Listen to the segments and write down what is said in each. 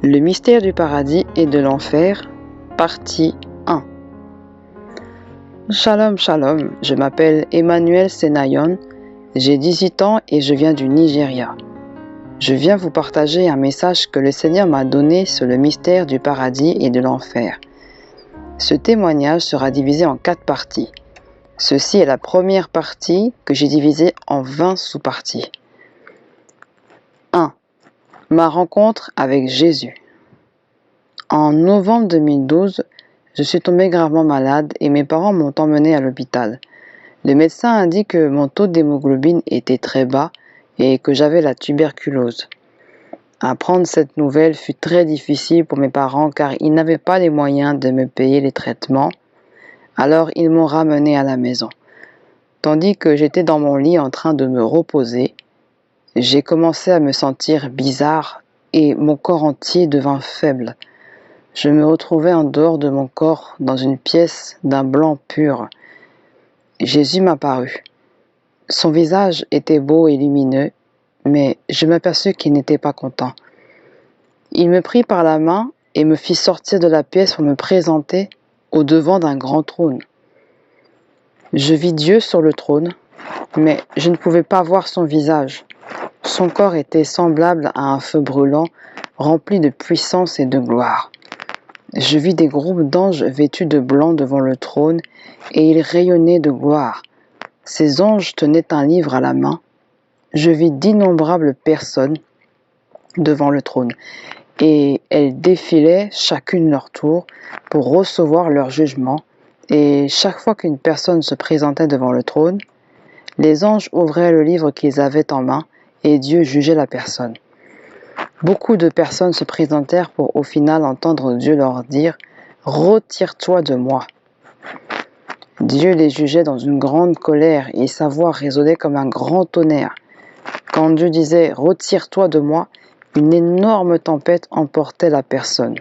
Le mystère du paradis et de l'enfer, partie 1. Shalom, shalom, je m'appelle Emmanuel Senayon, j'ai 18 ans et je viens du Nigeria. Je viens vous partager un message que le Seigneur m'a donné sur le mystère du paradis et de l'enfer. Ce témoignage sera divisé en 4 parties. Ceci est la première partie que j'ai divisée en 20 sous-parties. 1. Ma rencontre avec Jésus. En novembre 2012, je suis tombée gravement malade et mes parents m'ont emmenée à l'hôpital. Le médecin indique que mon taux d'hémoglobine était très bas et que j'avais la tuberculose. Apprendre cette nouvelle fut très difficile pour mes parents car ils n'avaient pas les moyens de me payer les traitements. Alors ils m'ont ramenée à la maison. Tandis que j'étais dans mon lit en train de me reposer, j'ai commencé à me sentir bizarre et mon corps entier devint faible. Je me retrouvais en dehors de mon corps, dans une pièce d'un blanc pur. Jésus m'apparut. Son visage était beau et lumineux, mais je m'aperçus qu'il n'était pas content. Il me prit par la main et me fit sortir de la pièce pour me présenter au devant d'un grand trône. Je vis Dieu sur le trône, mais je ne pouvais pas voir son visage. Son corps était semblable à un feu brûlant, rempli de puissance et de gloire. Je vis des groupes d'anges vêtus de blanc devant le trône, et ils rayonnaient de gloire. Ces anges tenaient un livre à la main. Je vis d'innombrables personnes devant le trône, et elles défilaient chacune leur tour pour recevoir leur jugement, et chaque fois qu'une personne se présentait devant le trône, les anges ouvraient le livre qu'ils avaient en main, et Dieu jugeait la personne. Beaucoup de personnes se présentèrent pour au final entendre Dieu leur dire « Retire-toi de moi ». Dieu les jugeait dans une grande colère et sa voix résonnait comme un grand tonnerre. Quand Dieu disait « Retire-toi de moi », une énorme tempête emportait la personne.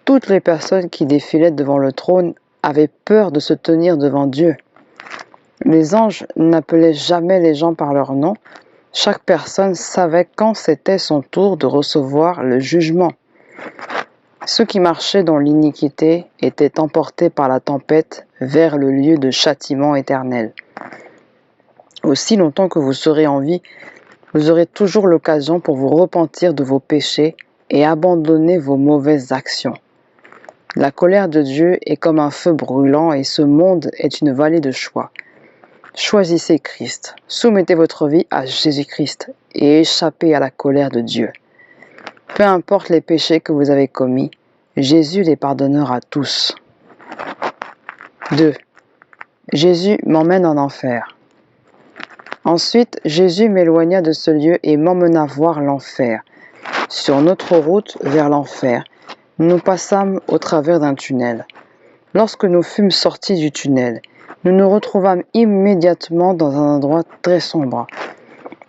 Toutes les personnes qui défilaient devant le trône avaient peur de se tenir devant Dieu. Les anges n'appelaient jamais les gens par leur nom. Chaque personne savait quand c'était son tour de recevoir le jugement. Ceux qui marchaient dans l'iniquité étaient emportés par la tempête vers le lieu de châtiment éternel. Aussi longtemps que vous serez en vie, vous aurez toujours l'occasion pour vous repentir de vos péchés et abandonner vos mauvaises actions. La colère de Dieu est comme un feu brûlant et ce monde est une vallée de choix. Choisissez Christ, soumettez votre vie à Jésus-Christ et échappez à la colère de Dieu. Peu importe les péchés que vous avez commis, Jésus les pardonnera tous. 2. Jésus m'emmène en enfer. Ensuite, Jésus m'éloigna de ce lieu et m'emmena voir l'enfer. Sur notre route vers l'enfer, nous passâmes au travers d'un tunnel. Lorsque nous fûmes sortis du tunnel, nous nous retrouvâmes immédiatement dans un endroit très sombre.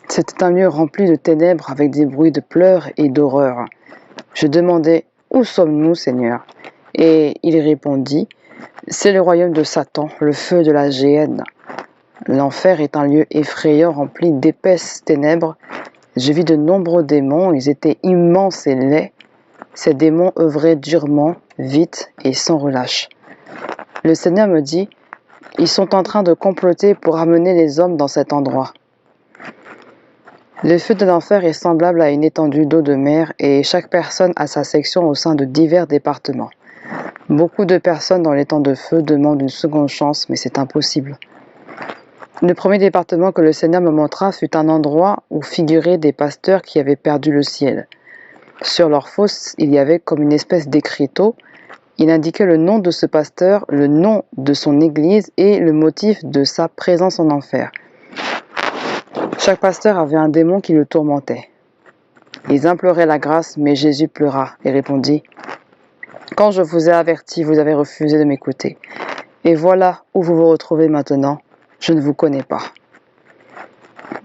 C'était un lieu rempli de ténèbres avec des bruits de pleurs et d'horreur. Je demandai « Où sommes-nous, Seigneur ?» Et il répondit « C'est le royaume de Satan, le feu de la géhenne. » L'enfer est un lieu effrayant rempli d'épaisses ténèbres. Je vis de nombreux démons, ils étaient immenses et laids. Ces démons œuvraient durement, vite et sans relâche. Le Seigneur me dit « Ils sont en train de comploter pour amener les hommes dans cet endroit. » Le feu de l'enfer est semblable à une étendue d'eau de mer et chaque personne a sa section au sein de divers départements. Beaucoup de personnes dans les temps de feu demandent une seconde chance, mais c'est impossible. Le premier département que le Seigneur me montra fut un endroit où figuraient des pasteurs qui avaient perdu le ciel. Sur leur fosse, il y avait comme une espèce d'écriteau. Il indiquait le nom de ce pasteur, le nom de son église et le motif de sa présence en enfer. Chaque pasteur avait un démon qui le tourmentait. Ils imploraient la grâce, mais Jésus pleura et répondit « Quand je vous ai averti, vous avez refusé de m'écouter. Et voilà où vous vous retrouvez maintenant, je ne vous connais pas. »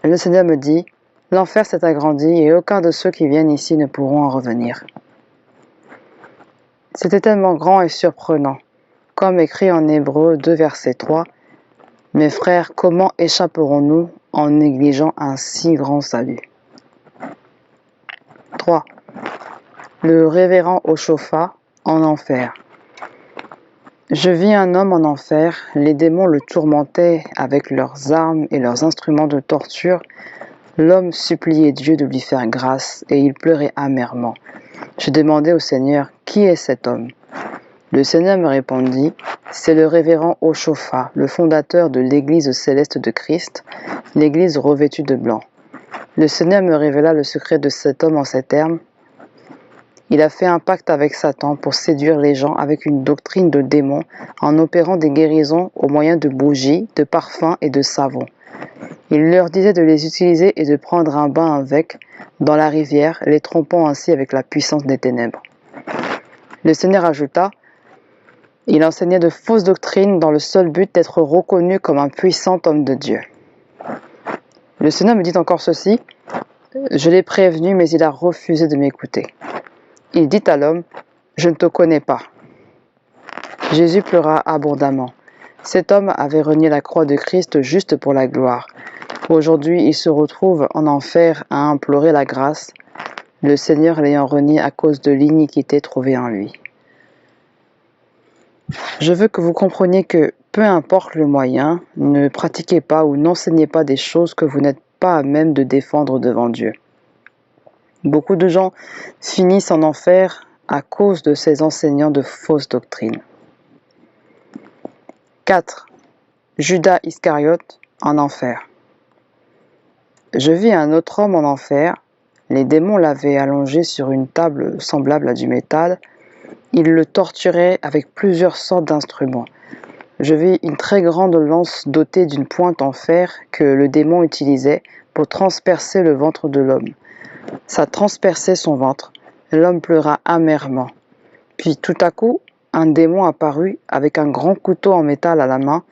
Le Seigneur me dit « L'enfer s'est agrandi et aucun de ceux qui viennent ici ne pourront en revenir. » C'était tellement grand et surprenant. Comme écrit en Hébreux 2, verset 3, « Mes frères, comment échapperons-nous en négligeant un si grand salut ?» 3. Le révérend Ochofa en enfer. Je vis un homme en enfer, les démons le tourmentaient avec leurs armes et leurs instruments de torture. L'homme suppliait Dieu de lui faire grâce, et il pleurait amèrement. Je demandai au Seigneur, qui est cet homme? Le Seigneur me répondit, c'est le révérend Ochofa, le fondateur de l'Église céleste de Christ, l'Église revêtue de blanc. Le Seigneur me révéla le secret de cet homme en ces termes. Il a fait un pacte avec Satan pour séduire les gens avec une doctrine de démons en opérant des guérisons au moyen de bougies, de parfums et de savons. Il leur disait de les utiliser et de prendre un bain avec dans la rivière, les trompant ainsi avec la puissance des ténèbres. Le Seigneur ajouta, il enseignait de fausses doctrines dans le seul but d'être reconnu comme un puissant homme de Dieu. Le Seigneur me dit encore ceci, je l'ai prévenu mais il a refusé de m'écouter. Il dit à l'homme, je ne te connais pas. Jésus pleura abondamment. Cet homme avait renié la croix de Christ juste pour la gloire. Aujourd'hui, il se retrouve en enfer à implorer la grâce, le Seigneur l'ayant renié à cause de l'iniquité trouvée en lui. Je veux que vous compreniez que, peu importe le moyen, ne pratiquez pas ou n'enseignez pas des choses que vous n'êtes pas à même de défendre devant Dieu. Beaucoup de gens finissent en enfer à cause de ces enseignants de fausses doctrines. 4. Judas Iscariote en enfer. Je vis un autre homme en enfer. Les démons l'avaient allongé sur une table semblable à du métal. Ils le torturaient avec plusieurs sortes d'instruments. Je vis une très grande lance dotée d'une pointe en fer que le démon utilisait pour transpercer le ventre de l'homme. Ça transperçait son ventre. L'homme pleura amèrement. Puis tout à coup, un démon apparut avec un grand couteau en métal à la main.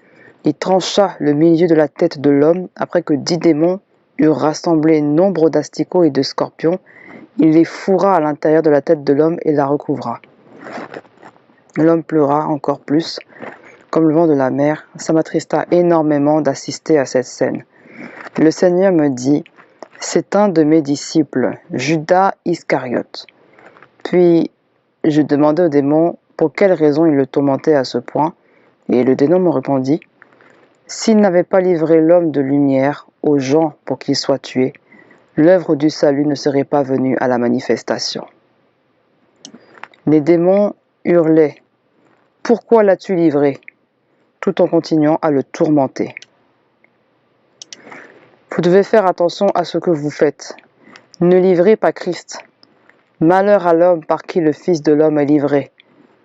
Il trancha le milieu de la tête de l'homme après que 10 démons eurent rassemblé nombre d'asticots et de scorpions. Il les fourra à l'intérieur de la tête de l'homme et la recouvra. L'homme pleura encore plus, comme le vent de la mer. Ça m'attrista énormément d'assister à cette scène. Le Seigneur me dit, c'est un de mes disciples, Judas Iscariote. Puis je demandai au démon pour quelle raison il le tourmentait à ce point, et le démon me répondit, s'il n'avait pas livré l'homme de lumière aux gens pour qu'il soit tué, l'œuvre du salut ne serait pas venue à la manifestation. Les démons hurlaient, « Pourquoi l'as-tu livré ?» tout en continuant à le tourmenter. Vous devez faire attention à ce que vous faites. Ne livrez pas Christ. Malheur à l'homme par qui le Fils de l'homme est livré,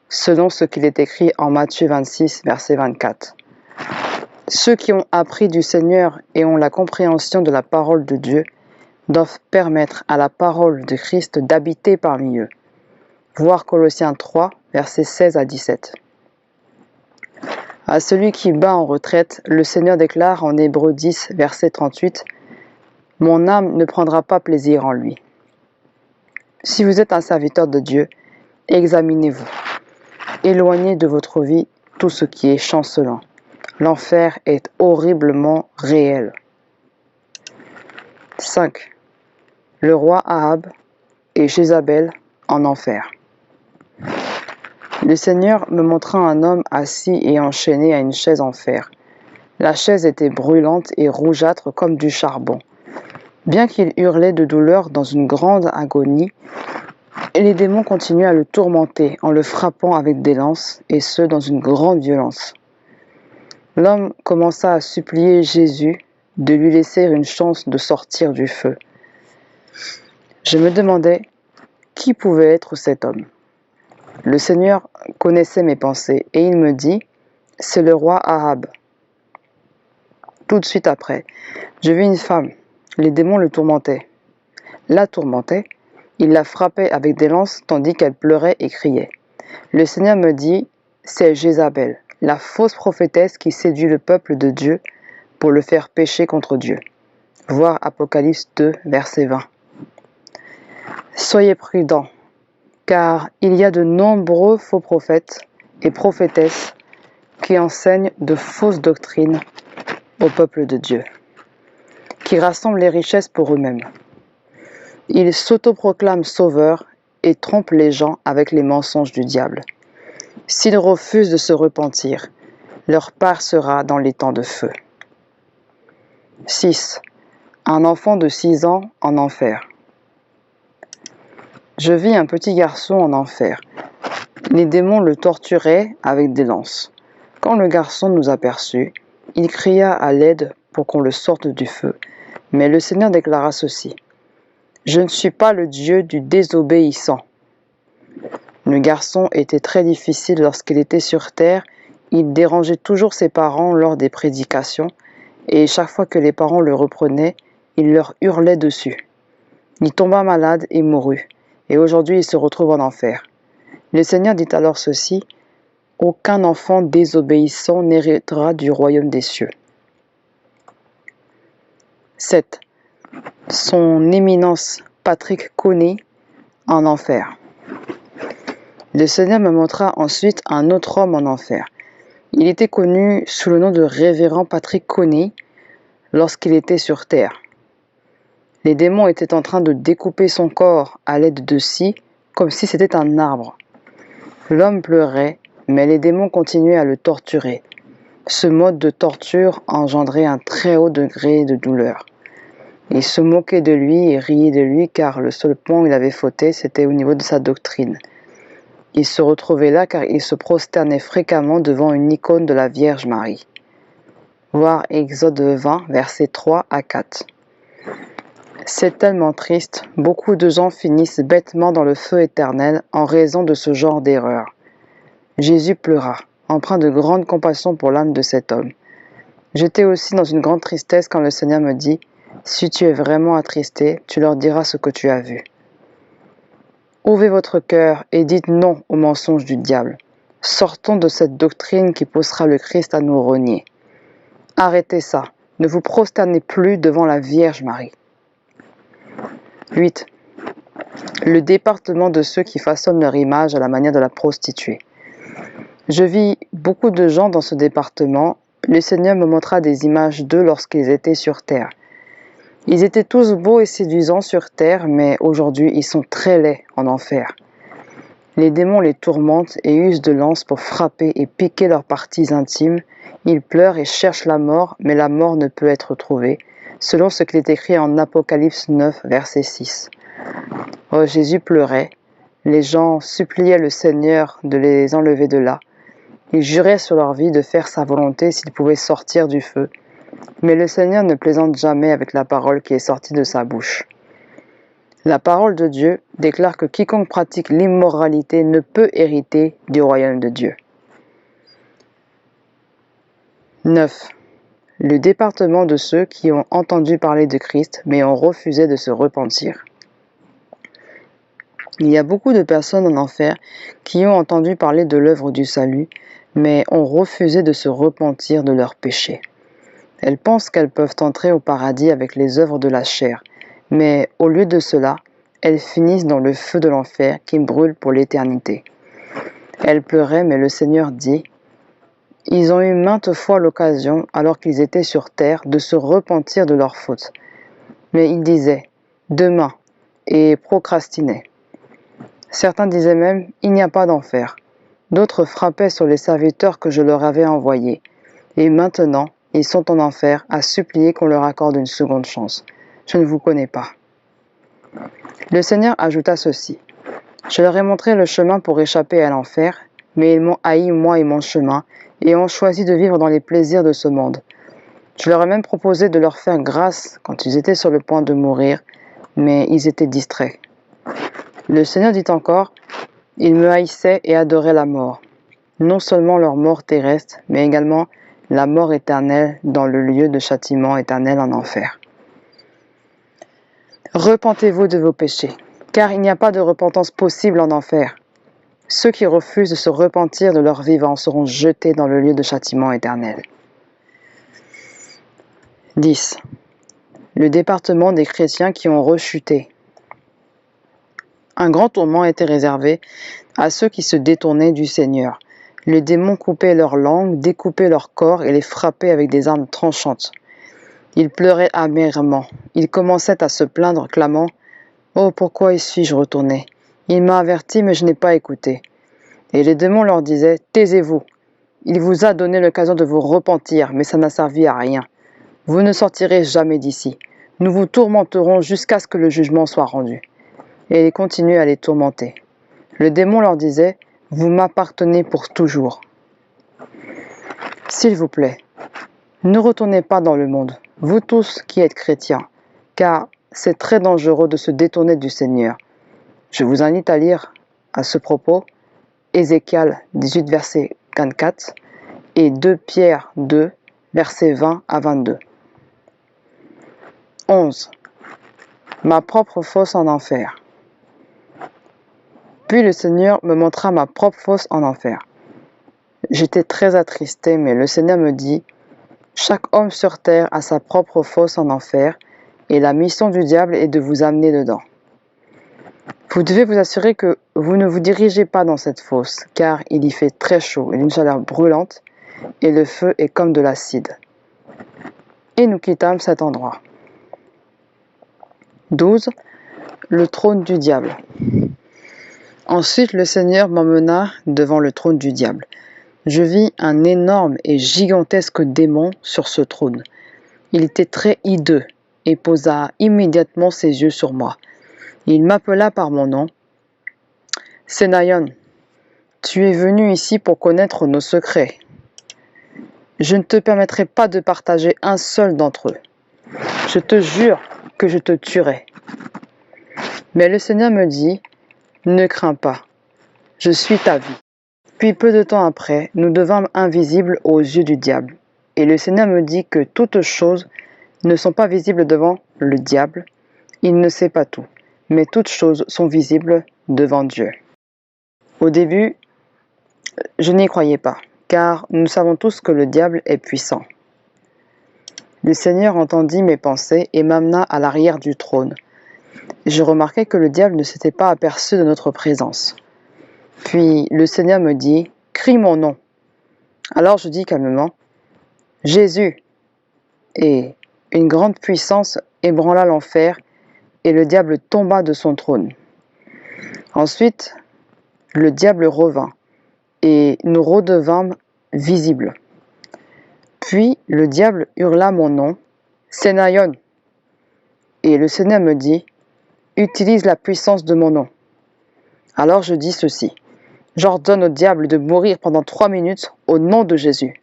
selon ce qu'il est écrit en Matthieu 26, verset 24. Ceux qui ont appris du Seigneur et ont la compréhension de la parole de Dieu doivent permettre à la parole de Christ d'habiter parmi eux. Voir Colossiens 3, versets 16 à 17. À celui qui bat en retraite, le Seigneur déclare en Hébreux 10, verset 38, « Mon âme ne prendra pas plaisir en lui. » Si vous êtes un serviteur de Dieu, examinez-vous. Éloignez de votre vie tout ce qui est chancelant. L'enfer est horriblement réel. 5. Le roi Ahab et Jézabel en enfer. Le Seigneur me montra un homme assis et enchaîné à une chaise en fer. La chaise était brûlante et rougeâtre comme du charbon. Bien qu'il hurlait de douleur dans une grande agonie, les démons continuaient à le tourmenter en le frappant avec des lances, et ce dans une grande violence. L'homme commença à supplier Jésus de lui laisser une chance de sortir du feu. Je me demandais qui pouvait être cet homme. Le Seigneur connaissait mes pensées et il me dit, c'est le roi Ahab. Tout de suite après, je vis une femme. Les démons le tourmentaient. La tourmentaient, il la frappait avec des lances tandis qu'elle pleurait et criait. Le Seigneur me dit, c'est Jézabel, la fausse prophétesse qui séduit le peuple de Dieu pour le faire pécher contre Dieu. Voir Apocalypse 2, verset 20. Soyez prudents, car il y a de nombreux faux prophètes et prophétesses qui enseignent de fausses doctrines au peuple de Dieu, qui rassemblent les richesses pour eux-mêmes. Ils s'autoproclament sauveurs et trompent les gens avec les mensonges du diable. S'ils refusent de se repentir, leur part sera dans les temps de feu. 6. Un enfant de 6 ans en enfer. Je vis un petit garçon en enfer. Les démons le torturaient avec des lances. Quand le garçon nous aperçut, il cria à l'aide pour qu'on le sorte du feu. Mais le Seigneur déclara ceci: « Je ne suis pas le Dieu du désobéissant. » Le garçon était très difficile lorsqu'il était sur terre. Il dérangeait toujours ses parents lors des prédications, et chaque fois que les parents le reprenaient, il leur hurlait dessus. Il tomba malade et mourut, et aujourd'hui il se retrouve en enfer. Le Seigneur dit alors ceci: « Aucun enfant désobéissant n'héritera du royaume des cieux. » 7. Son éminence Patrick Cooney en enfer. Le Seigneur me montra ensuite un autre homme en enfer. Il était connu sous le nom de révérend Patrick Cooney lorsqu'il était sur terre. Les démons étaient en train de découper son corps à l'aide de scie, comme si c'était un arbre. L'homme pleurait, mais les démons continuaient à le torturer. Ce mode de torture engendrait un très haut degré de douleur. Ils se moquaient de lui et riaient de lui, car le seul point où il avait fauté, c'était au niveau de sa doctrine. Il se retrouvait là car il se prosternait fréquemment devant une icône de la Vierge Marie. Voir Exode 20, versets 3 à 4. C'est tellement triste, beaucoup de gens finissent bêtement dans le feu éternel en raison de ce genre d'erreur. Jésus pleura, empreint de grande compassion pour l'âme de cet homme. J'étais aussi dans une grande tristesse quand le Seigneur me dit: « Si tu es vraiment attristé, tu leur diras ce que tu as vu. » Ouvrez votre cœur et dites non aux mensonges du diable. Sortons de cette doctrine qui poussera le Christ à nous renier. Arrêtez ça, ne vous prosternez plus devant la Vierge Marie. 8. Le département de ceux qui façonnent leur image à la manière de la prostituée. Je vis beaucoup de gens dans ce département. Le Seigneur me montra des images d'eux lorsqu'ils étaient sur terre. Ils étaient tous beaux et séduisants sur terre, mais aujourd'hui ils sont très laids en enfer. Les démons les tourmentent et usent de lances pour frapper et piquer leurs parties intimes. Ils pleurent et cherchent la mort, mais la mort ne peut être trouvée, selon ce qu'il est écrit en Apocalypse 9, verset 6. Oh, Jésus pleurait. Les gens suppliaient le Seigneur de les enlever de là. Ils juraient sur leur vie de faire sa volonté s'ils pouvaient sortir du feu. Mais le Seigneur ne plaisante jamais avec la parole qui est sortie de sa bouche. La parole de Dieu déclare que quiconque pratique l'immoralité ne peut hériter du royaume de Dieu. 9. Le département de ceux qui ont entendu parler de Christ mais ont refusé de se repentir. Il y a beaucoup de personnes en enfer qui ont entendu parler de l'œuvre du salut mais ont refusé de se repentir de leurs péchés. Elles pensent qu'elles peuvent entrer au paradis avec les œuvres de la chair, mais au lieu de cela, elles finissent dans le feu de l'enfer qui brûle pour l'éternité. Elles pleuraient, mais le Seigneur dit: « Ils ont eu maintes fois l'occasion, alors qu'ils étaient sur terre, de se repentir de leurs fautes. Mais ils disaient: « Demain » et procrastinaient. Certains disaient même: « Il n'y a pas d'enfer ». D'autres frappaient sur les serviteurs que je leur avais envoyés. Et maintenant, ils sont en enfer à supplier qu'on leur accorde une seconde chance. Je ne vous connais pas. » Le Seigneur ajouta ceci: « Je leur ai montré le chemin pour échapper à l'enfer, mais ils m'ont haï moi et mon chemin, et ont choisi de vivre dans les plaisirs de ce monde. Je leur ai même proposé de leur faire grâce quand ils étaient sur le point de mourir, mais ils étaient distraits. » Le Seigneur dit encore: « Ils me haïssaient et adoraient la mort, non seulement leur mort terrestre, mais également la mort éternelle dans le lieu de châtiment éternel en enfer. » Repentez-vous de vos péchés, car il n'y a pas de repentance possible en enfer. Ceux qui refusent de se repentir de leur vivant seront jetés dans le lieu de châtiment éternel. 10. Le département des chrétiens qui ont rechuté. Un grand tourment était réservé à ceux qui se détournaient du Seigneur. Les démons coupaient leur langue, découpaient leur corps et les frappaient avec des armes tranchantes. Ils pleuraient amèrement. Ils commençaient à se plaindre, clamant: « Oh, pourquoi y suis-je retourné? Il m'a averti, mais je n'ai pas écouté. Et les démons leur disaient, « Taisez-vous. Il vous a donné l'occasion de vous repentir, mais ça n'a servi à rien. Vous ne sortirez jamais d'ici. Nous vous tourmenterons jusqu'à ce que le jugement soit rendu. » Et ils continuaient à les tourmenter. Le démon leur disait, « Vous m'appartenez pour toujours. S'il vous plaît, ne retournez pas dans le monde, vous tous qui êtes chrétiens, car c'est très dangereux de se détourner du Seigneur. » Je vous invite à lire à ce propos Ézéchiel 18, verset 24 et 2 Pierre 2, versets 20 à 22. 11. Ma propre fosse en enfer. Puis le Seigneur me montra ma propre fosse en enfer. J'étais très attristé, mais le Seigneur me dit, « Chaque homme sur terre a sa propre fosse en enfer, et la mission du diable est de vous amener dedans. Vous devez vous assurer que vous ne vous dirigez pas dans cette fosse, car il y fait très chaud, il y a une chaleur brûlante, et le feu est comme de l'acide. » Et nous quittâmes cet endroit. 12. Le trône du diable. Ensuite, le Seigneur m'emmena devant le trône du diable. Je vis un énorme et gigantesque démon sur ce trône. Il était très hideux et posa immédiatement ses yeux sur moi. Il m'appela par mon nom. « Sénaïon, tu es venu ici pour connaître nos secrets. Je ne te permettrai pas de partager un seul d'entre eux. Je te jure que je te tuerai. » Mais le Seigneur me dit, « Ne crains pas, je suis ta vie. » Puis peu de temps après, nous devînmes invisibles aux yeux du diable. Et le Seigneur me dit que toutes choses ne sont pas visibles devant le diable. Il ne sait pas tout, mais toutes choses sont visibles devant Dieu. Au début, je n'y croyais pas, car nous savons tous que le diable est puissant. Le Seigneur entendit mes pensées et m'amena à l'arrière du trône. Je remarquai que le diable ne s'était pas aperçu de notre présence. Puis le Seigneur me dit, « Crie mon nom. » Alors je dis calmement, « Jésus !» Et une grande puissance ébranla l'enfer et le diable tomba de son trône. Ensuite, le diable revint et nous redevînmes visibles. Puis le diable hurla mon nom, « Sénaïon !» Et le Seigneur me dit, « Utilise la puissance de mon nom. » Alors je dis ceci, « J'ordonne au diable de mourir pendant 3 minutes au nom de Jésus. »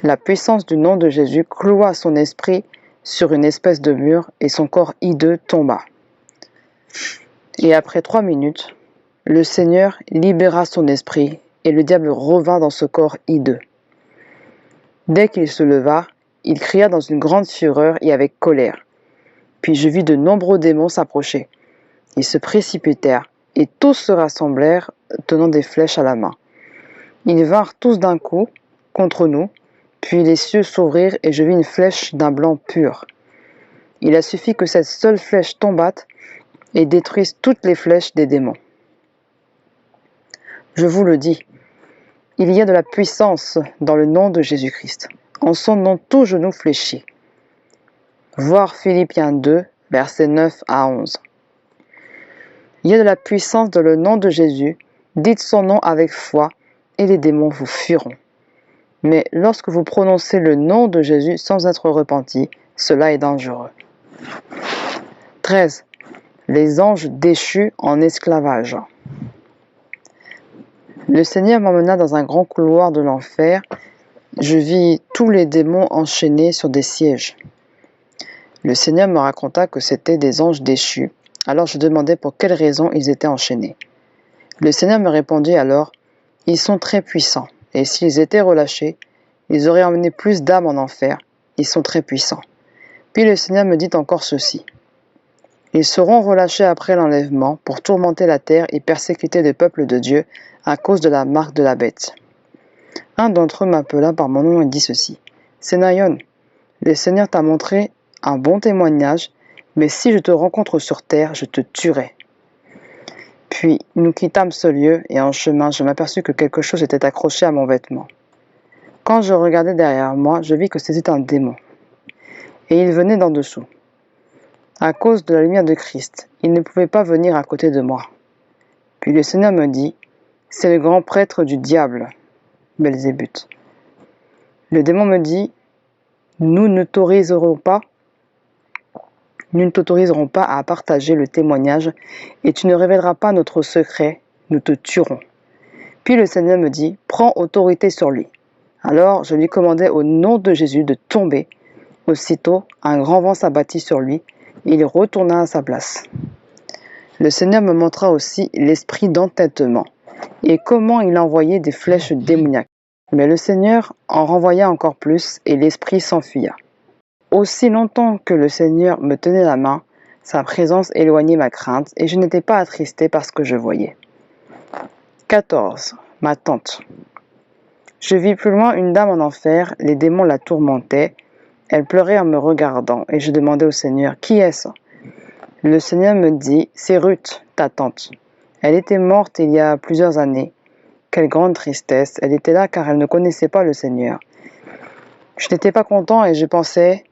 La puissance du nom de Jésus cloua son esprit sur une espèce de mur et son corps hideux tomba. Et après 3 minutes, le Seigneur libéra son esprit et le diable revint dans ce corps hideux. Dès qu'il se leva, il cria dans une grande fureur et avec colère. Puis je vis de nombreux démons s'approcher. Ils se précipitèrent et tous se rassemblèrent tenant des flèches à la main. Ils vinrent tous d'un coup contre nous, puis les cieux s'ouvrirent et je vis une flèche d'un blanc pur. Il a suffi que cette seule flèche tombât et détruise toutes les flèches des démons. Je vous le dis, il y a de la puissance dans le nom de Jésus-Christ. En son nom, tout genou fléchit. Voir Philippiens 2, versets 9 à 11. Il y a de la puissance dans le nom de Jésus. Dites son nom avec foi et les démons vous fuiront. Mais lorsque vous prononcez le nom de Jésus sans être repenti, cela est dangereux. 13. Les anges déchus en esclavage. Le Seigneur m'emmena dans un grand couloir de l'enfer. Je vis tous les démons enchaînés sur des sièges. Le Seigneur me raconta que c'étaient des anges déchus. Alors je demandai pour quelle raison ils étaient enchaînés. Le Seigneur me répondit alors, « Ils sont très puissants, et s'ils étaient relâchés, ils auraient emmené plus d'âmes en enfer. Ils sont très puissants. » Puis le Seigneur me dit encore ceci, « Ils seront relâchés après l'enlèvement pour tourmenter la terre et persécuter le peuple de Dieu à cause de la marque de la bête. » Un d'entre eux m'appela par mon nom et dit ceci, « Sénaïon, le Seigneur t'a montré un bon témoignage, mais si je te rencontre sur terre, je te tuerai. » Puis nous quittâmes ce lieu, et en chemin, je m'aperçus que quelque chose était accroché à mon vêtement. Quand je regardai derrière moi, je vis que c'était un démon, et il venait d'en dessous. à cause de la lumière de Christ. Il ne pouvait pas venir à côté de moi. Puis le Seigneur me dit, c'est le grand prêtre du diable, Belzébuth. Le démon me dit, nous ne t'autoriserons pas à partager le témoignage et tu ne révéleras pas notre secret, nous te tuerons. Puis le Seigneur me dit, prends autorité sur lui. Alors je lui commandai au nom de Jésus de tomber. Aussitôt, un grand vent s'abattit sur lui et il retourna à sa place. Le Seigneur me montra aussi l'esprit d'entêtement et comment il envoyait des flèches démoniaques. Mais le Seigneur en renvoya encore plus et l'esprit s'enfuya. Aussi longtemps que le Seigneur me tenait la main, sa présence éloignait ma crainte et je n'étais pas attristé par ce que je voyais. 14. Ma tante. Je vis plus loin une dame en enfer, les démons la tourmentaient. Elle pleurait en me regardant et je demandais au Seigneur, qui est-ce ? Le Seigneur me dit, c'est Ruth, ta tante. Elle était morte il y a plusieurs années. Quelle grande tristesse, elle était là car elle ne connaissait pas le Seigneur. Je n'étais pas content et je pensais,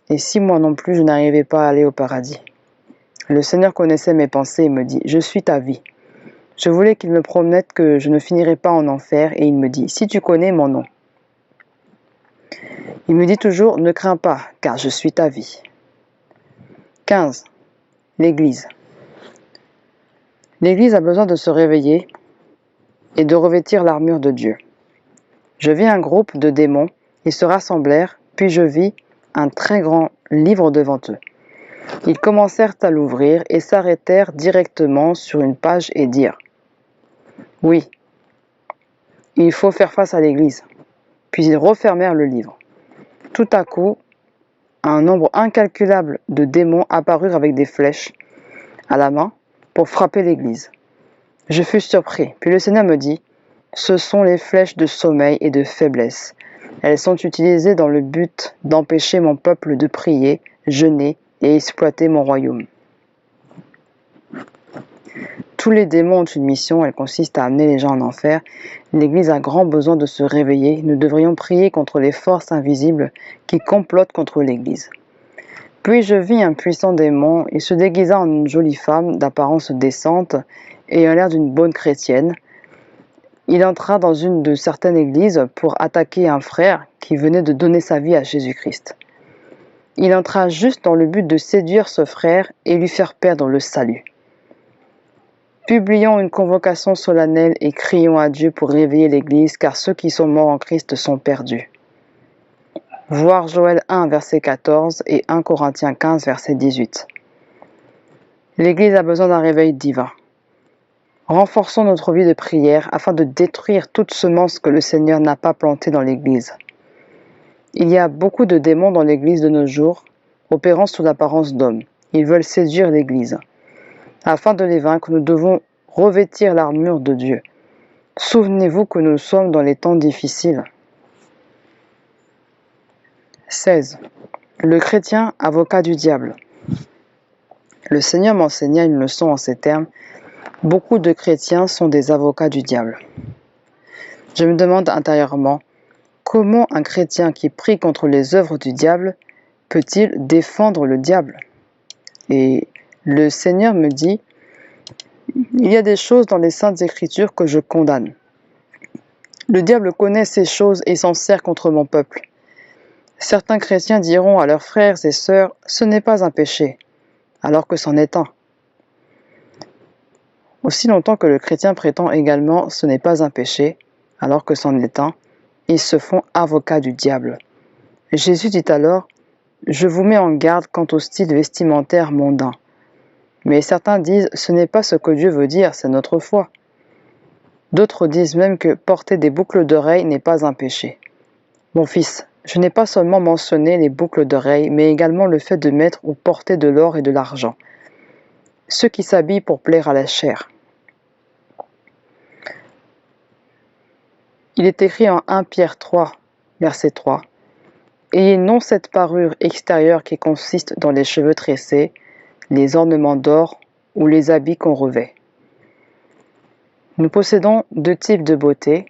et si moi non plus je n'arrivais pas à aller au paradis ? Le Seigneur connaissait mes pensées et me dit, je suis ta vie. Je voulais qu'il me promette que je ne finirais pas en enfer et il me dit, si tu connais mon nom. Il me dit toujours, ne crains pas, car je suis ta vie. 15. L'Église. L'Église a besoin de se réveiller et de revêtir l'armure de Dieu. Je vis un groupe de démons, ils se rassemblèrent, puis je vis un très grand livre devant eux. Ils commencèrent à l'ouvrir et s'arrêtèrent directement sur une page et dirent « Oui, il faut faire face à l'Église. » Puis ils refermèrent le livre. Tout à coup, un nombre incalculable de démons apparurent avec des flèches à la main pour frapper l'Église. Je fus surpris. Puis le Seigneur me dit, ce sont les flèches de sommeil et de faiblesse. Elles sont utilisées dans le but d'empêcher mon peuple de prier, jeûner et exploiter mon royaume. Tous les démons ont une mission, elle consiste à amener les gens en enfer. L'Église a grand besoin de se réveiller. Nous devrions prier contre les forces invisibles qui complotent contre l'Église. Puis je vis un puissant démon, il se déguisa en une jolie femme d'apparence décente et a l'air d'une bonne chrétienne. Il entra dans une de certaines églises pour attaquer un frère qui venait de donner sa vie à Jésus-Christ. Il entra juste dans le but de séduire ce frère et lui faire perdre le salut. Publions une convocation solennelle et crions à Dieu pour réveiller l'Église, car ceux qui sont morts en Christ sont perdus. Voir Joël 1, verset 14 et 1 Corinthiens 15, verset 18. L'Église a besoin d'un réveil divin. Renforçons notre vie de prière afin de détruire toute semence que le Seigneur n'a pas plantée dans l'Église. Il y a beaucoup de démons dans l'Église de nos jours, opérant sous l'apparence d'hommes. Ils veulent séduire l'Église. Afin de les vaincre, nous devons revêtir l'armure de Dieu. Souvenez-vous que nous sommes dans les temps difficiles. 16. Le chrétien, avocat du diable. Le Seigneur m'enseigna une leçon en ces termes. Beaucoup de chrétiens sont des avocats du diable. Je me demande intérieurement, comment un chrétien qui prie contre les œuvres du diable peut-il défendre le diable ? Et le Seigneur me dit, il y a des choses dans les Saintes Écritures que je condamne. Le diable connaît ces choses et s'en sert contre mon peuple. Certains chrétiens diront à leurs frères et sœurs, ce n'est pas un péché, alors que c'en est un. Aussi longtemps que le chrétien prétend également ce n'est pas un péché, alors que c'en est un, ils se font avocats du diable. Jésus dit alors, je vous mets en garde quant au style vestimentaire mondain. Mais certains disent, ce n'est pas ce que Dieu veut dire, c'est notre foi. D'autres disent même que porter des boucles d'oreilles n'est pas un péché. Mon fils, je n'ai pas seulement mentionné les boucles d'oreilles, mais également le fait de mettre ou porter de l'or et de l'argent. Ceux qui s'habillent pour plaire à la chair. Il est écrit en 1 Pierre 3, verset 3. « Ayez non cette parure extérieure qui consiste dans les cheveux tressés, les ornements d'or ou les habits qu'on revêt. » Nous possédons deux types de beauté,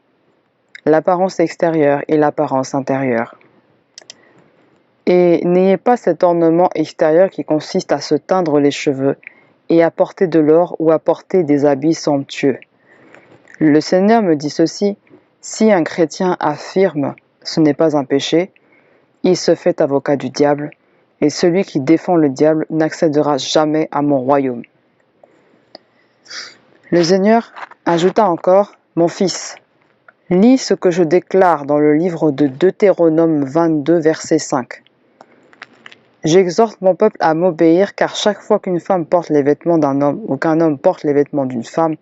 l'apparence extérieure et l'apparence intérieure. Et n'ayez pas cet ornement extérieur qui consiste à se teindre les cheveux et à porter de l'or ou à porter des habits somptueux. Le Seigneur me dit ceci, si un chrétien affirme « ce n'est pas un péché », il se fait avocat du diable, et celui qui défend le diable n'accédera jamais à mon royaume. Le Seigneur ajouta encore, « Mon fils, lis ce que je déclare dans le livre de Deutéronome 22, verset 5. J'exhorte mon peuple à m'obéir, car chaque fois qu'une femme porte les vêtements d'un homme ou qu'un homme porte les vêtements d'une femme,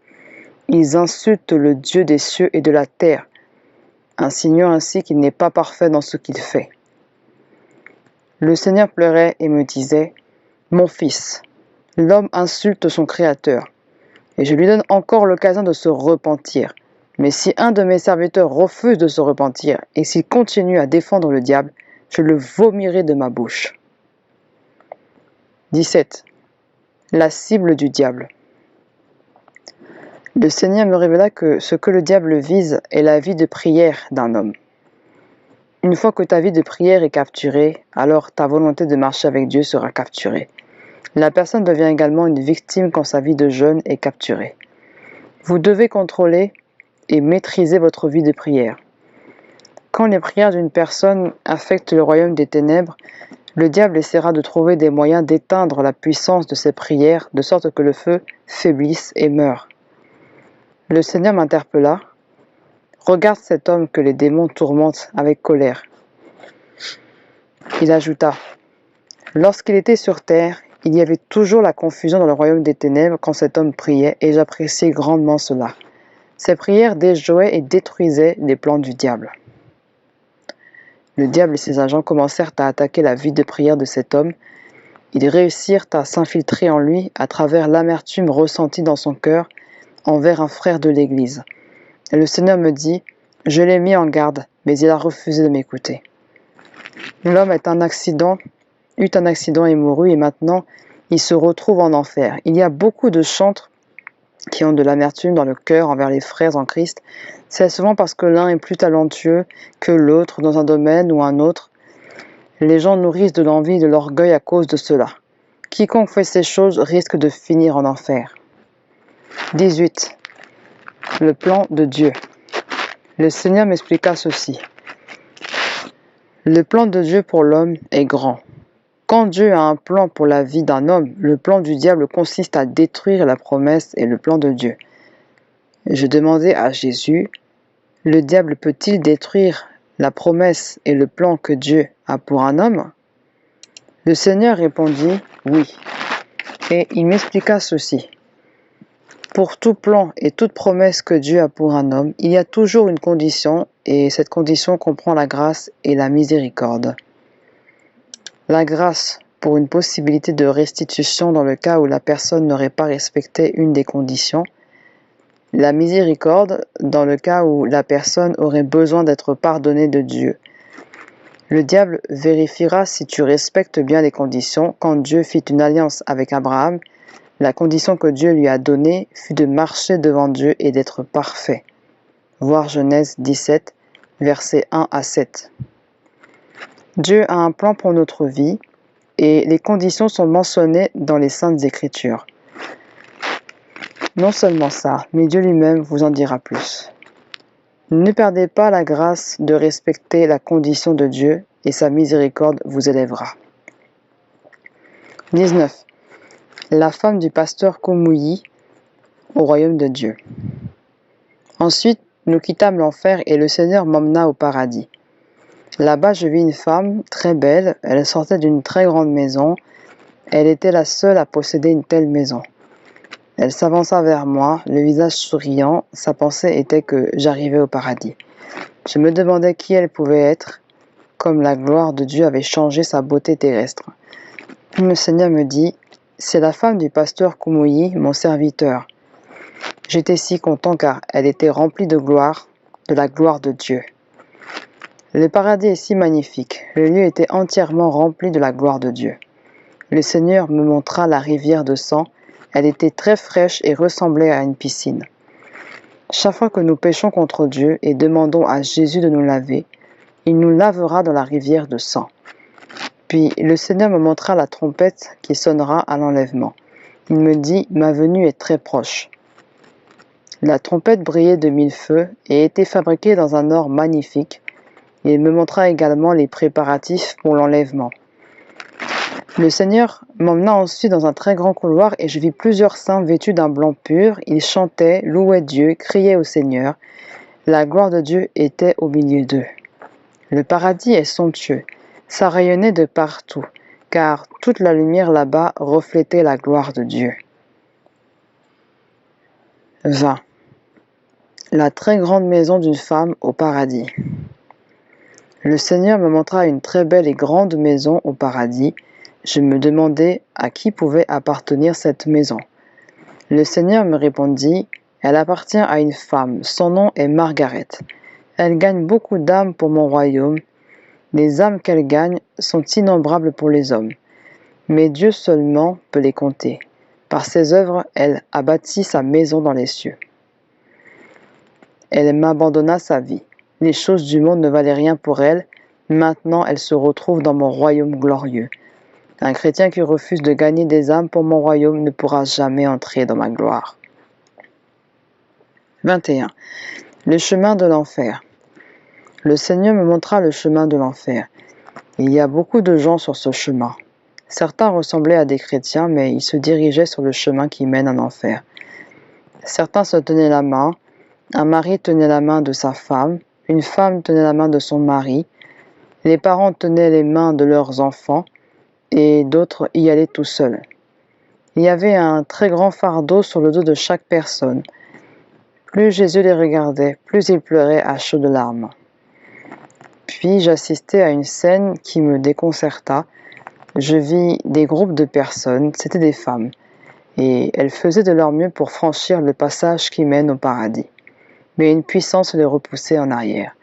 ils insultent le Dieu des cieux et de la terre, insinuant ainsi qu'il n'est pas parfait dans ce qu'il fait. » Le Seigneur pleurait et me disait, « Mon fils, l'homme insulte son Créateur, et je lui donne encore l'occasion de se repentir. Mais si un de mes serviteurs refuse de se repentir, et s'il continue à défendre le diable, je le vomirai de ma bouche. » 17. La cible du diable. Le Seigneur me révéla que ce que le diable vise est la vie de prière d'un homme. Une fois que ta vie de prière est capturée, alors ta volonté de marcher avec Dieu sera capturée. La personne devient également une victime quand sa vie de jeûne est capturée. Vous devez contrôler et maîtriser votre vie de prière. Quand les prières d'une personne affectent le royaume des ténèbres, le diable essaiera de trouver des moyens d'éteindre la puissance de ses prières, de sorte que le feu faiblisse et meure. Le Seigneur m'interpella. Regarde cet homme que les démons tourmentent avec colère. Il ajouta, lorsqu'il était sur terre, il y avait toujours la confusion dans le royaume des ténèbres quand cet homme priait, et j'appréciais grandement cela. Ses prières déjouaient et détruisaient les plans du diable. Le diable et ses agents commencèrent à attaquer la vie de prière de cet homme. Ils réussirent à s'infiltrer en lui à travers l'amertume ressentie dans son cœur envers un frère de l'Église. Et le Seigneur me dit, « Je l'ai mis en garde, mais il a refusé de m'écouter. » L'homme eut un accident et mourut, et maintenant il se retrouve en enfer. Il y a beaucoup de chantres qui ont de l'amertume dans le cœur envers les frères en Christ. C'est souvent parce que l'un est plus talentueux que l'autre dans un domaine ou un autre. Les gens nourrissent de l'envie et de l'orgueil à cause de cela. Quiconque fait ces choses risque de finir en enfer. 18. Le plan de Dieu. Le Seigneur m'expliqua ceci. Le plan de Dieu pour l'homme est grand. Quand Dieu a un plan pour la vie d'un homme, le plan du diable consiste à détruire la promesse et le plan de Dieu. Je demandai à Jésus, le diable peut-il détruire la promesse et le plan que Dieu a pour un homme? Le Seigneur répondit, oui. Et il m'expliqua ceci. Pour tout plan et toute promesse que Dieu a pour un homme, il y a toujours une condition, et cette condition comprend la grâce et la miséricorde. La grâce pour une possibilité de restitution dans le cas où la personne n'aurait pas respecté une des conditions. La miséricorde dans le cas où la personne aurait besoin d'être pardonnée de Dieu. Le diable vérifiera si tu respectes bien les conditions. Quand Dieu fit une alliance avec Abraham, la condition que Dieu lui a donnée fut de marcher devant Dieu et d'être parfait. Voir Genèse 17, versets 1 à 7. Dieu a un plan pour notre vie et les conditions sont mentionnées dans les Saintes Écritures. Non seulement ça, mais Dieu lui-même vous en dira plus. Ne perdez pas la grâce de respecter la condition de Dieu et sa miséricorde vous élèvera. 19. La femme du pasteur Koumouyi au royaume de Dieu. Ensuite, nous quittâmes l'enfer et le Seigneur m'emmena au paradis. Là-bas, je vis une femme très belle, elle sortait d'une très grande maison, elle était la seule à posséder une telle maison. Elle s'avança vers moi, le visage souriant, sa pensée était que j'arrivais au paradis. Je me demandais qui elle pouvait être, comme la gloire de Dieu avait changé sa beauté terrestre. Le Seigneur me dit, « C'est la femme du pasteur Koumouyi, mon serviteur. » J'étais si content car elle était remplie de la gloire de Dieu. Le paradis est si magnifique, le lieu était entièrement rempli de la gloire de Dieu. Le Seigneur me montra la rivière de sang, elle était très fraîche et ressemblait à une piscine. Chaque fois que nous péchons contre Dieu et demandons à Jésus de nous laver, il nous lavera dans la rivière de sang. Puis le Seigneur me montra la trompette qui sonnera à l'enlèvement. Il me dit, ma venue est très proche. La trompette brillait de 1000 feux et était fabriquée dans un or magnifique. Il me montra également les préparatifs pour l'enlèvement. Le Seigneur m'emmena ensuite dans un très grand couloir et je vis plusieurs saints vêtus d'un blanc pur. Ils chantaient, louaient Dieu, criaient au Seigneur. La gloire de Dieu était au milieu d'eux. Le paradis est somptueux, ça rayonnait de partout, car toute la lumière là-bas reflétait la gloire de Dieu. 20. La très grande maison d'une femme au paradis. Le Seigneur me montra une très belle et grande maison au paradis. Je me demandais à qui pouvait appartenir cette maison. Le Seigneur me répondit, elle appartient à une femme, son nom est Margaret. Elle gagne beaucoup d'âmes pour mon royaume. Les âmes qu'elle gagne sont innombrables pour les hommes. Mais Dieu seulement peut les compter. Par ses œuvres, elle a bâti sa maison dans les cieux. Elle m'abandonna sa vie. Les choses du monde ne valaient rien pour elle. Maintenant, elle se retrouve dans mon royaume glorieux. Un chrétien qui refuse de gagner des âmes pour mon royaume ne pourra jamais entrer dans ma gloire. 21. Le chemin de l'enfer. Le Seigneur me montra le chemin de l'enfer. Il y a beaucoup de gens sur ce chemin. Certains ressemblaient à des chrétiens, mais ils se dirigeaient sur le chemin qui mène en enfer. Certains se tenaient la main. Un mari tenait la main de sa femme. Une femme tenait la main de son mari. Les parents tenaient les mains de leurs enfants. Et d'autres y allaient tout seuls. Il y avait un très grand fardeau sur le dos de chaque personne. Plus Jésus les regardait, plus il pleurait à chaudes larmes. Puis j'assistais à une scène qui me déconcerta. Je vis des groupes de personnes, c'étaient des femmes, et elles faisaient de leur mieux pour franchir le passage qui mène au paradis. Mais une puissance les repoussait en arrière.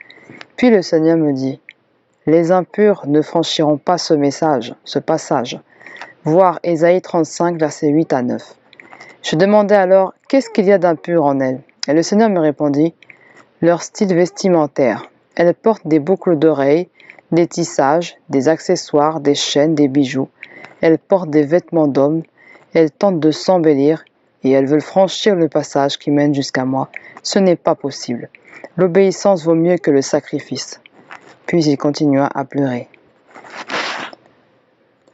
Puis le Seigneur me dit, « Les impurs ne franchiront pas ce passage. » Voir Ésaïe 35, versets 8 à 9. Je demandai alors, « Qu'est-ce qu'il y a d'impur en elles ?» Et le Seigneur me répondit, « Leur style vestimentaire. Elles portent des boucles d'oreilles, des tissages, des accessoires, des chaînes, des bijoux. Elles portent des vêtements d'hommes. Elles tentent de s'embellir et elles veulent franchir le passage qui mène jusqu'à moi. Ce n'est pas possible. L'obéissance vaut mieux que le sacrifice. » Puis il continua à pleurer.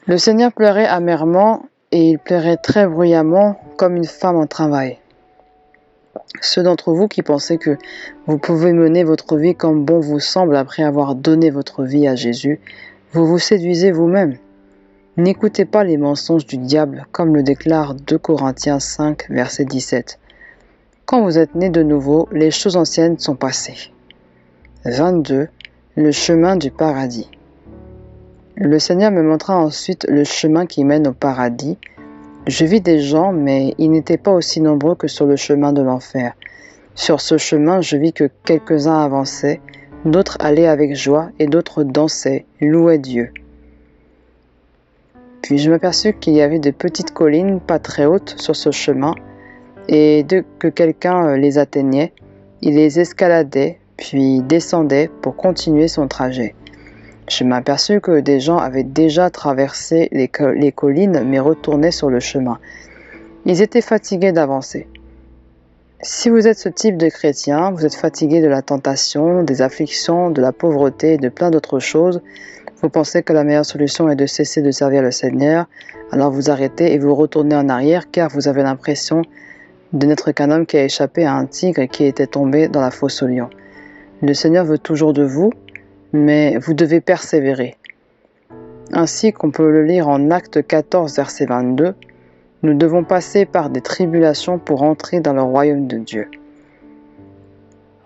Le Seigneur pleurait amèrement et il pleurait très bruyamment comme une femme en travail. Ceux d'entre vous qui pensez que vous pouvez mener votre vie comme bon vous semble après avoir donné votre vie à Jésus, vous vous séduisez vous-même. N'écoutez pas les mensonges du diable, comme le déclare 2 Corinthiens 5, verset 17. Quand vous êtes nés de nouveau, les choses anciennes sont passées. 22. Le chemin du paradis. Le Seigneur me montra ensuite le chemin qui mène au paradis. Je vis des gens, mais ils n'étaient pas aussi nombreux que sur le chemin de l'enfer. Sur ce chemin, je vis que quelques-uns avançaient, d'autres allaient avec joie et d'autres dansaient, louaient Dieu. Puis je m'aperçus qu'il y avait de petites collines pas très hautes sur ce chemin, et dès que quelqu'un les atteignait, il les escaladait, puis descendait pour continuer son trajet. Je m'aperçus que des gens avaient déjà traversé les collines mais retournaient sur le chemin. Ils étaient fatigués d'avancer. Si vous êtes ce type de chrétien, vous êtes fatigué de la tentation, des afflictions, de la pauvreté et de plein d'autres choses, vous pensez que la meilleure solution est de cesser de servir le Seigneur, alors vous arrêtez et vous retournez en arrière car vous avez l'impression de n'être qu'un homme qui a échappé à un tigre et qui était tombé dans la fosse aux lions. Le Seigneur veut toujours de vous, mais vous devez persévérer. Ainsi qu'on peut le lire en Actes 14, verset 22, nous devons passer par des tribulations pour entrer dans le royaume de Dieu.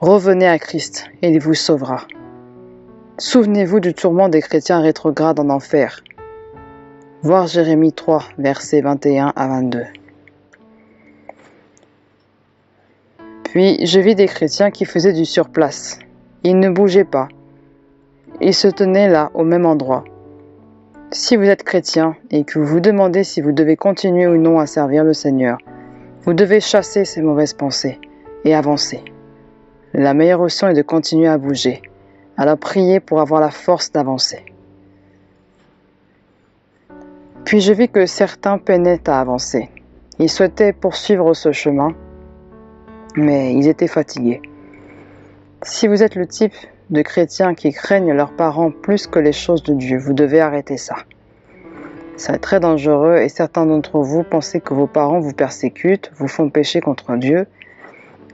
Revenez à Christ et il vous sauvera. Souvenez-vous du tourment des chrétiens rétrogrades en enfer. Voir Jérémie 3, versets 21 à 22. Puis je vis des chrétiens qui faisaient du surplace. Ils ne bougeaient pas. Ils se tenaient là, au même endroit. Si vous êtes chrétien et que vous vous demandez si vous devez continuer ou non à servir le Seigneur, vous devez chasser ces mauvaises pensées et avancer. La meilleure option est de continuer à bouger. Alors priez pour avoir la force d'avancer. Puis je vis que certains peinaient à avancer. Ils souhaitaient poursuivre ce chemin, mais ils étaient fatigués. Si vous êtes le type de chrétiens qui craignent leurs parents plus que les choses de Dieu, vous devez arrêter ça. C'est très dangereux et certains d'entre vous pensez que vos parents vous persécutent, vous font pécher contre Dieu.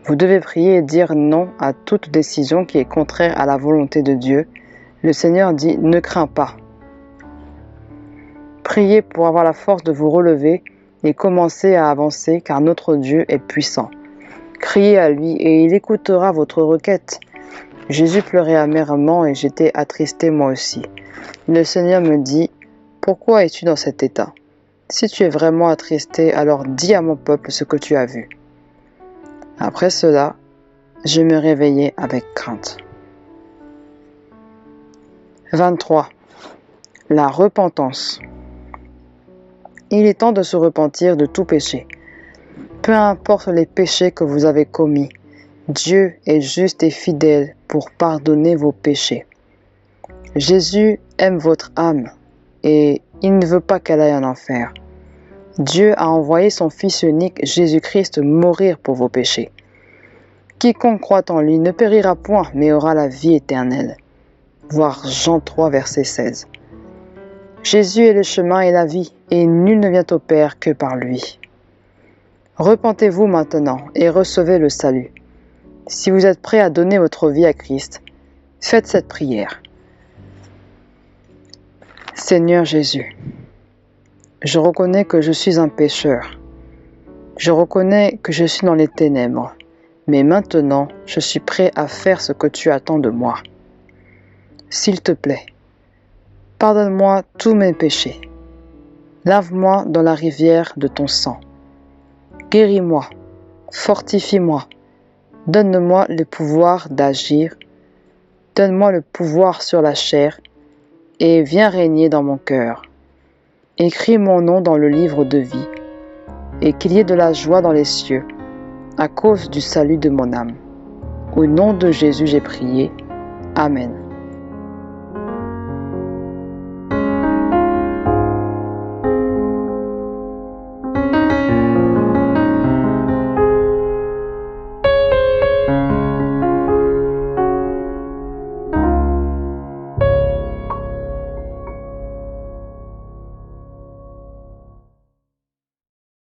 Vous devez prier et dire non à toute décision qui est contraire à la volonté de Dieu. Le Seigneur dit « Ne crains pas ». Priez pour avoir la force de vous relever et commencer à avancer car notre Dieu est puissant. Criez à lui et il écoutera votre requête. Jésus pleurait amèrement et j'étais attristé moi aussi. Le Seigneur me dit « Pourquoi es-tu dans cet état? Si tu es vraiment attristé, alors dis à mon peuple ce que tu as vu. » Après cela, je me réveillai avec crainte. 23. La repentance. Il est temps de se repentir de tout péché. Peu importe les péchés que vous avez commis, Dieu est juste et fidèle pour pardonner vos péchés. Jésus aime votre âme et il ne veut pas qu'elle aille en enfer. Dieu a envoyé son Fils unique, Jésus-Christ, mourir pour vos péchés. Quiconque croit en lui ne périra point, mais aura la vie éternelle. Voir Jean 3, verset 16. Jésus est le chemin et la vie, et nul ne vient au Père que par lui. Repentez-vous maintenant et recevez le salut. Si vous êtes prêt à donner votre vie à Christ, faites cette prière. Seigneur Jésus, je reconnais que je suis un pécheur. Je reconnais que je suis dans les ténèbres, mais maintenant je suis prêt à faire ce que tu attends de moi. S'il te plaît, pardonne-moi tous mes péchés. Lave-moi dans la rivière de ton sang. Guéris-moi, fortifie-moi, donne-moi le pouvoir d'agir, donne-moi le pouvoir sur la chair et viens régner dans mon cœur. Écris mon nom dans le livre de vie et qu'il y ait de la joie dans les cieux à cause du salut de mon âme. Au nom de Jésus j'ai prié. Amen.